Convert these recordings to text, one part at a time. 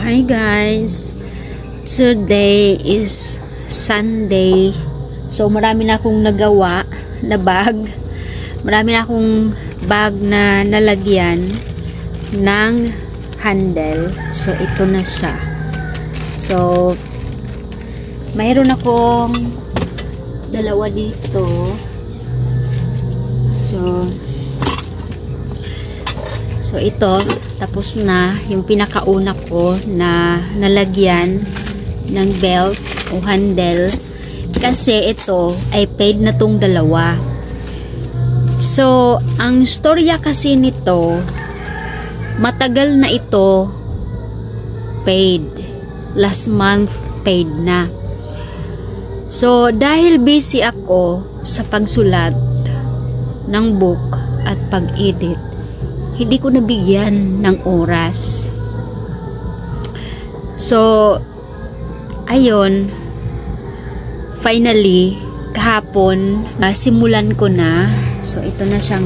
Hi guys, today is Sunday, so marami na akong nagawa na bag, marami na akong bag na nalagyan ng handle. So ito na siya. So mayroon akong dalawa dito. So ito, tapos na yung pinakauna ko na nalagyan ng belt o handle, kasi ito ay paid na tong dalawa. So ang storya kasi nito, matagal na ito paid, last month paid na. So dahil busy ako sa pagsulat ng book at pag-edit, hindi ko nabigyan ng oras. So ayun, finally kahapon simulan ko na. So ito na siya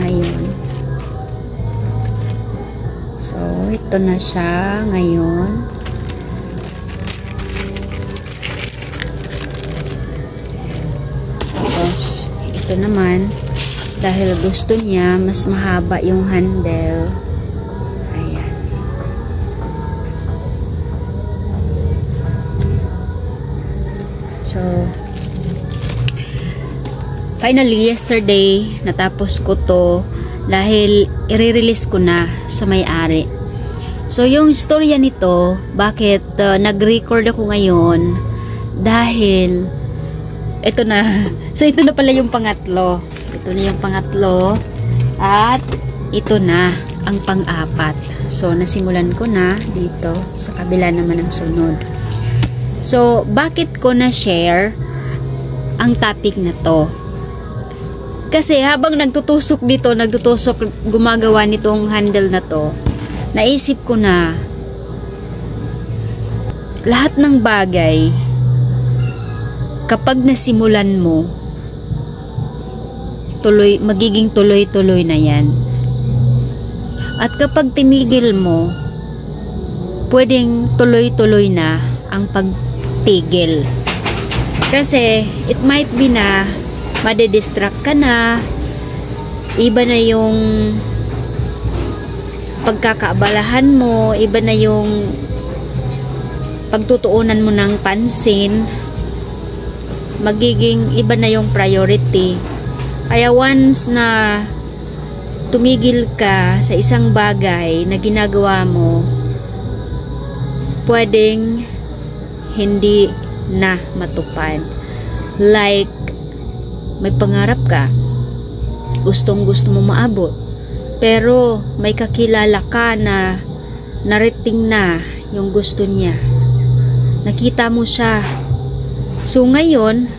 ngayon. Tapos ito naman, dahil gusto niya mas mahaba yung handle. Ayan. So finally yesterday natapos ko to, dahil i-release ko na sa may-ari. So yung storya nito, bakit nag-record ako ngayon, dahil ito na. So ito na pala yung pangatlo. Ito na yung pangatlo. At ito na ang pang-apat. So nasimulan ko na dito. Sa kabila naman ang sunod. So bakit ko na-share ang topic na to? Kasi habang nagtutusok gumagawa nitong handle na to, naisip ko na lahat ng bagay, kapag nasimulan mo, magiging tuloy-tuloy na yan. At kapag tinigil mo, pwedeng tuloy-tuloy na ang pagtigil. Kasi it might be na madidistract ka na, iba na yung pagkakaabalahan mo, iba na yung pagtutuunan mo ng pansin, magiging iba na yung priority. Kaya once na tumigil ka sa isang bagay na ginagawa mo, pwedeng hindi na matupad. Like, may pangarap ka, gustong gusto mo maabot, pero may kakilala ka na narating na yung gusto niya, nakita mo siya. So ngayon,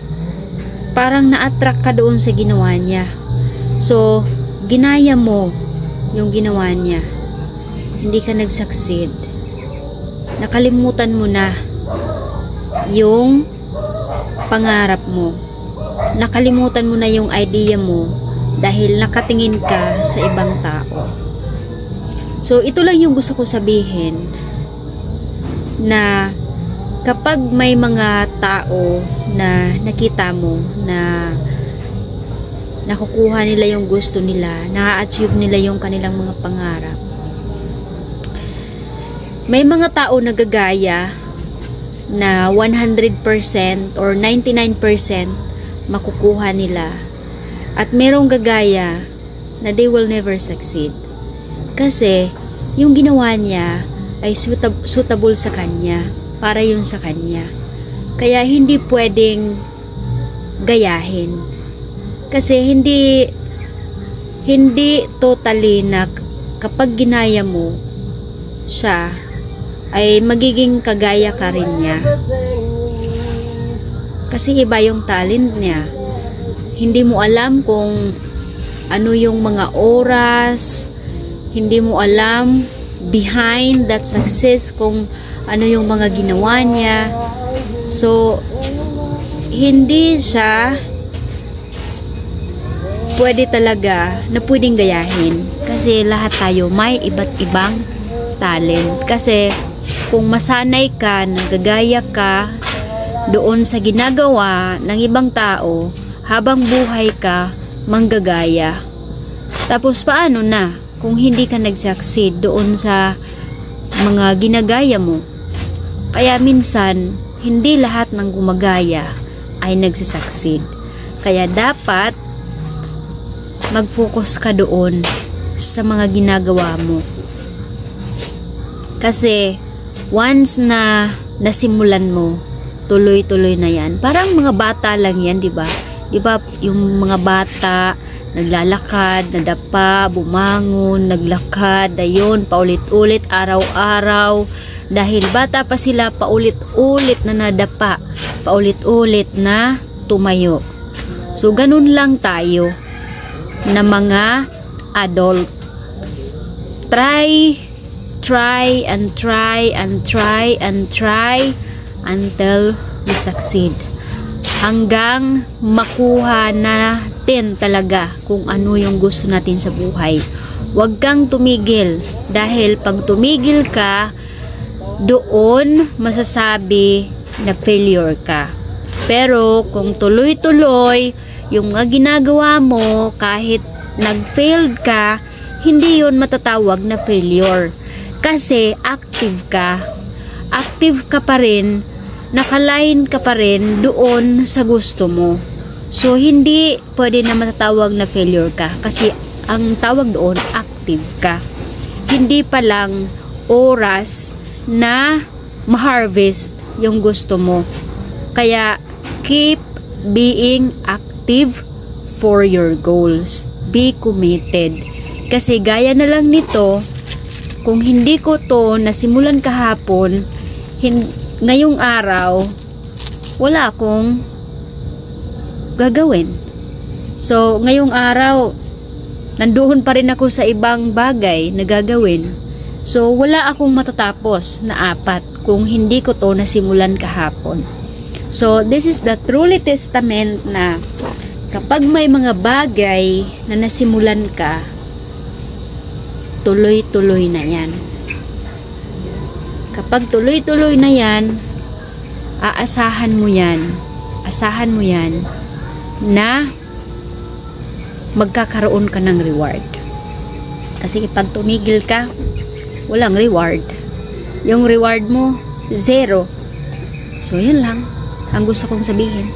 parang na-attract ka doon sa ginawa niya. So, ginaya mo yung ginawa niya. Hindi ka nag-succeed. Nakalimutan mo na yung pangarap mo. Nakalimutan mo na yung idea mo dahil nakatingin ka sa ibang tao. So, ito lang yung gusto ko sabihin, na kapag may mga tao na nakita mo na nakukuha nila yung gusto nila, na-achieve nila yung kanilang mga pangarap, may mga tao na gagaya na 100% or 99% makukuha nila, at merong gagaya na they will never succeed kasi yung ginawa niya ay suitable sa kanya, para yun sa kanya. Kaya hindi pwedeng gayahin. Kasi hindi totally na kapag ginaya mo siya, ay magiging kagaya ka rin niya. Kasi iba yung talent niya. Hindi mo alam kung ano yung mga oras, hindi mo alam behind that success kung ano yung mga ginawa niya. So hindi siya pwede talaga na pwedeng gayahin, kasi lahat tayo may iba't ibang talent. Kasi kung masanay ka, nagagaya ka doon sa ginagawa ng ibang tao, habang buhay ka, manggagaya. Tapos paano na kung hindi ka nag-succeed doon sa mga ginagaya mo? Kaya minsan, hindi lahat ng gumagaya ay nagsisucceed. Kaya dapat mag-focus ka doon sa mga ginagawa mo. Kasi once na nasimulan mo, tuloy-tuloy na yan. Parang mga bata lang yan, di ba? Di ba yung mga bata naglalakad, nadapa, bumangon, naglakad, ayun, paulit-ulit, araw-araw. Dahil bata pa sila, paulit-ulit na nadapa, paulit-ulit na tumayo. So, ganun lang tayo na mga adult. Try and try and try and try until we succeed. Hanggang makuha natin talaga kung ano yung gusto natin sa buhay. Huwag kang tumigil. Dahil pag tumigil ka, doon masasabi na failure ka. Pero kung tuloy-tuloy yung mga ginagawa mo, kahit nag-failed ka, hindi yun matatawag na failure. Kasi active ka. Active ka pa rin, nakalain ka pa rin doon sa gusto mo. So, hindi pwede na matatawag na failure ka. Kasi ang tawag doon, active ka. Hindi pa lang oras na ma-harvest yung gusto mo. Kaya, keep being active for your goals. Be committed. Kasi gaya na lang nito, kung hindi ko to nasimulan kahapon, ngayong araw, wala akong gagawin. So, ngayong araw, nandoon pa rin ako sa ibang bagay na gagawin. So, wala akong matatapos na 4 kung hindi ko to nasimulan kahapon. So, this is the truly testament na kapag may mga bagay na nasimulan ka, tuloy-tuloy na yan. Kapag tuloy-tuloy na yan, aasahan mo yan. Asahan mo yan na magkakaroon ka ng reward. Kasi kapag tumigil ka, walang reward. Yung reward mo, 0. So, yun lang ang gusto kong sabihin.